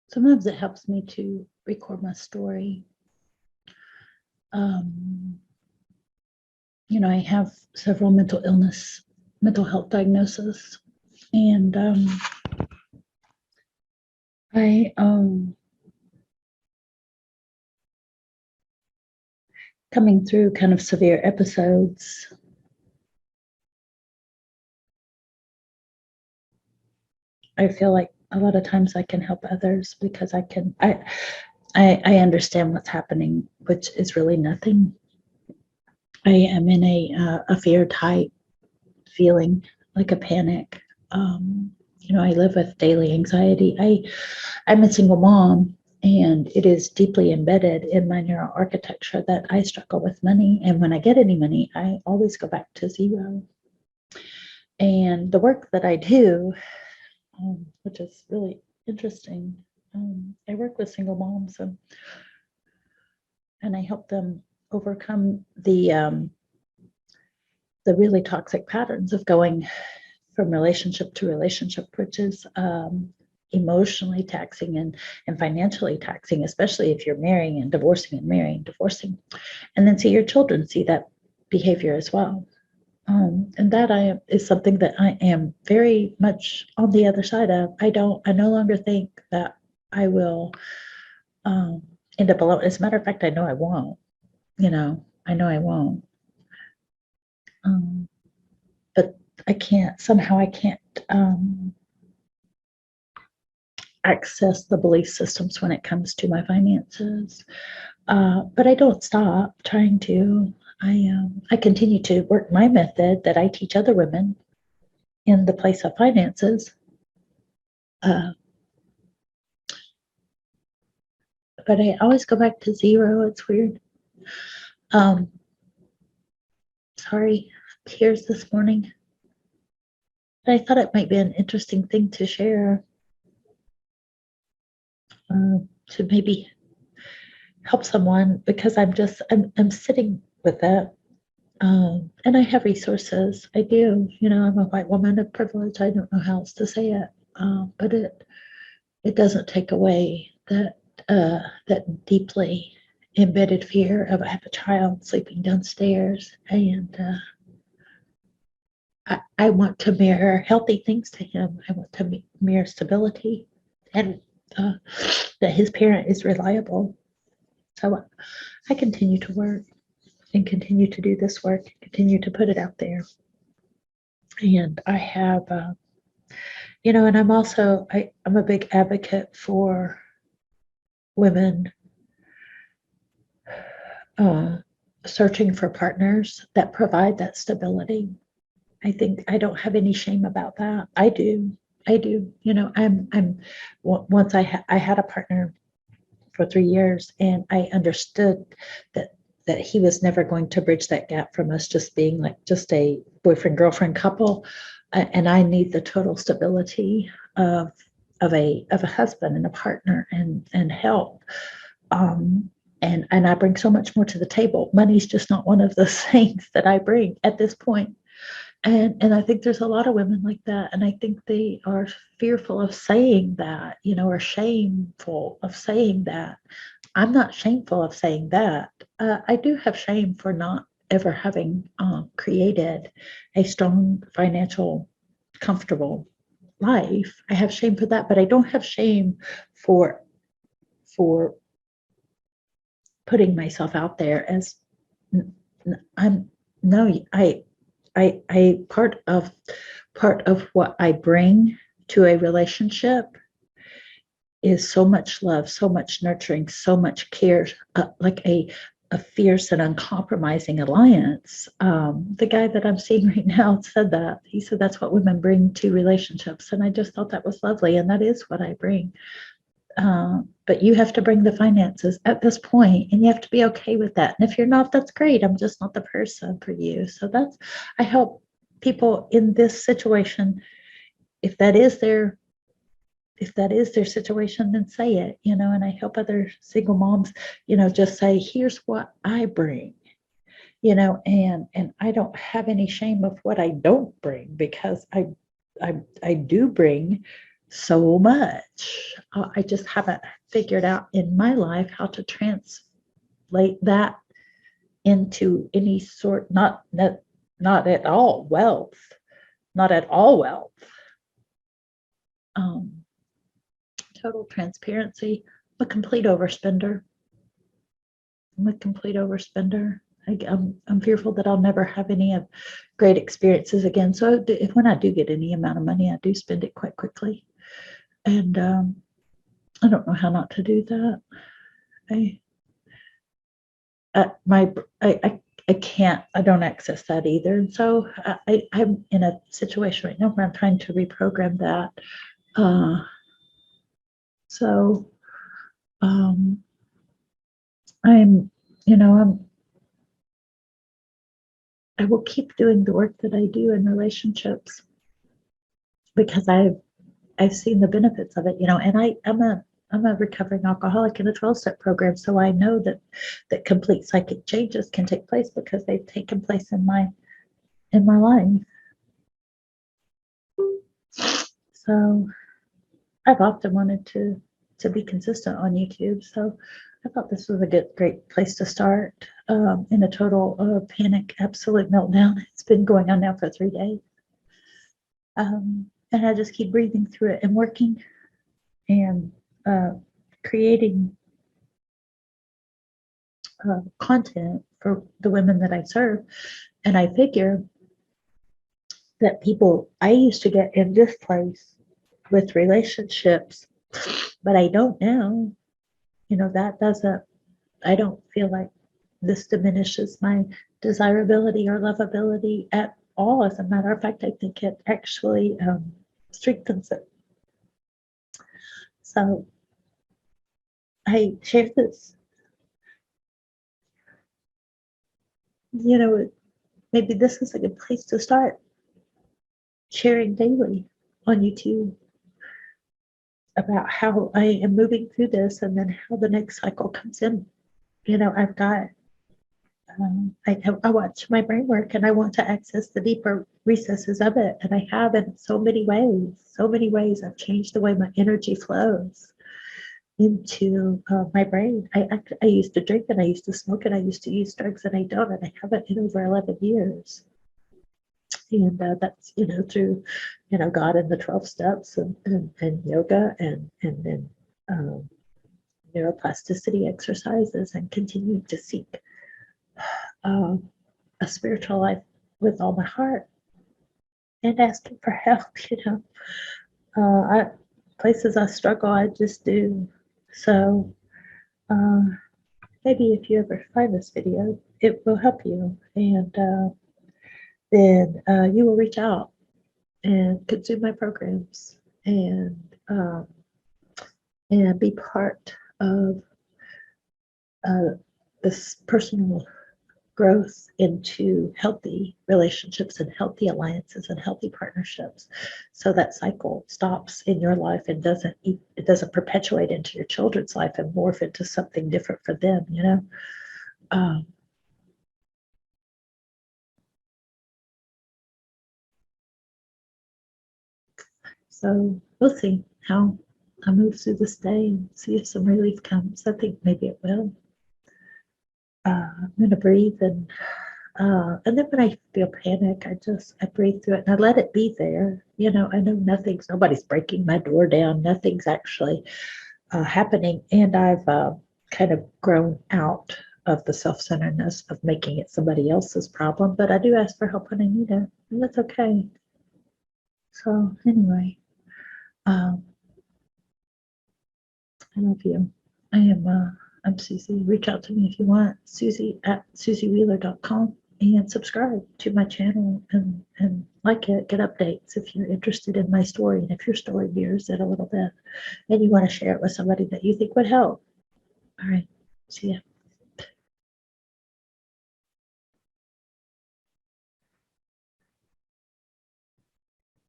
sometimes it helps me to record my story. I have several mental health diagnoses, and I coming through kind of severe episodes. I feel like a lot of times I can help others because I understand what's happening, which is really nothing. I am in a fear type feeling, like a panic. I live with daily anxiety. I'm a single mom, and it is deeply embedded in my neuroarchitecture that I struggle with money. And when I get any money, I always go back to zero. And the work that I do, which is really interesting, I work with single moms, and I help them overcome the really toxic patterns of going from relationship to relationship, which is emotionally taxing and financially taxing, especially if you're marrying and divorcing and marrying, divorcing, and then see your children see that behavior as well. And that is something that I am very much on the other side of. I no longer think that I will end up alone. As a matter of fact, I know I won't. I know I won't. But I can't access the belief systems when it comes to my finances. But I don't stop trying to. I continue to work my method that I teach other women in the place of finances. But I always go back to zero. It's weird. Sorry, tears this morning. But I thought it might be an interesting thing to share, to maybe help someone, because I'm sitting with that. And I have resources. I do. I'm a white woman of privilege. I don't know how else to say it, but it doesn't take away that deeply embedded fear of I have a child sleeping downstairs, and I want to mirror healthy things to him. I want to mirror stability, and that his parent is reliable. So I continue to work and continue to do this work, continue to put it out there. And I have, and I'm also, I'm a big advocate for women searching for partners that provide that stability. I think I don't have any shame about that. I do. Once I had a partner for 3 years, and I understood that he was never going to bridge that gap from us just being like just a boyfriend girlfriend couple, and I need the total stability of a husband and a partner and help. And I bring so much more to the table. Money's just not one of those things that I bring at this point. And I think there's a lot of women like that, and I think they are fearful of saying that, or shameful of saying that. I'm not shameful of saying that. I do have shame for not ever having created a strong financial, comfortable life. I have shame for that, but I don't have shame for putting myself out there as I'm. No, I part of what I bring to a relationship is so much love, so much nurturing, so much care, like a fierce and uncompromising alliance. The guy that I'm seeing right now said that. He said that's what women bring to relationships, and I just thought that was lovely, and that is what I bring. But you have to bring the finances at this point, and you have to be okay with that. And if you're not, that's great. I'm just not the person for you. So I help people in this situation. If that is their situation, then say it, and I help other single moms, just say, here's what I bring, and I don't have any shame of what I don't bring, because I do bring so much. I just haven't figured out in my life how to translate that into any sort, not at all wealth, not at all wealth. Um, Total transparency. I'm a complete overspender. I'm a complete overspender. I'm fearful that I'll never have any of great experiences again. So if when I do get any amount of money, I do spend it quite quickly. And I don't know how not to do that. I my I can't. I don't access that either. And so I'm in a situation right now where I'm trying to reprogram that. Uh, so um, I'm, you know, I will keep doing the work that I do in relationships because I've seen the benefits of it, and I'm a recovering alcoholic in a 12-step program, so I know that complete psychic changes can take place because they've taken place in my life. So I've often wanted to be consistent on YouTube, so I thought this was a great place to start. In a total panic, absolute meltdown. It's been going on now for 3 days. And I just keep breathing through it and working and creating content for the women that I serve. And I figure that people, I used to get in this place with relationships, but I don't now. That doesn't, I don't feel like this diminishes my desirability or lovability at all. As a matter of fact, I think it actually strengthens it. So I share this, maybe this is a good place to start sharing daily on YouTube about how I am moving through this and then how the next cycle comes in. I've got, I watch my brain work and I want to access the deeper recesses of it. And I have in so many ways. I've changed the way my energy flows into my brain. I used to drink and I used to smoke and I used to use drugs and I don't, and I haven't in over 11 years. And that's, through, God and the 12 steps and yoga and then neuroplasticity exercises and continue to seek a spiritual life with all my heart and asking for help, places I struggle, I just do. So maybe if you ever find this video, it will help you. And then you will reach out and consume my programs and be part of this personal growth into healthy relationships and healthy alliances and healthy partnerships, so that cycle stops in your life and it doesn't perpetuate into your children's life and morph into something different for them. So we'll see how I move through this day and see if some relief comes. I think maybe it will. I'm going to breathe and then when I feel panic, I breathe through it and I let it be there. I know nobody's breaking my door down. Nothing's actually happening. And I've kind of grown out of the self-centeredness of making it somebody else's problem. But I do ask for help when I need it, and that's okay. So anyway, I love you. I'm Suzie. Reach out to me if you want. Suzie at SuzieWheeler.com, and subscribe to my channel and like it, get updates if you're interested in my story and if your story mirrors it a little bit and you want to share it with somebody that you think would help. All right. See ya.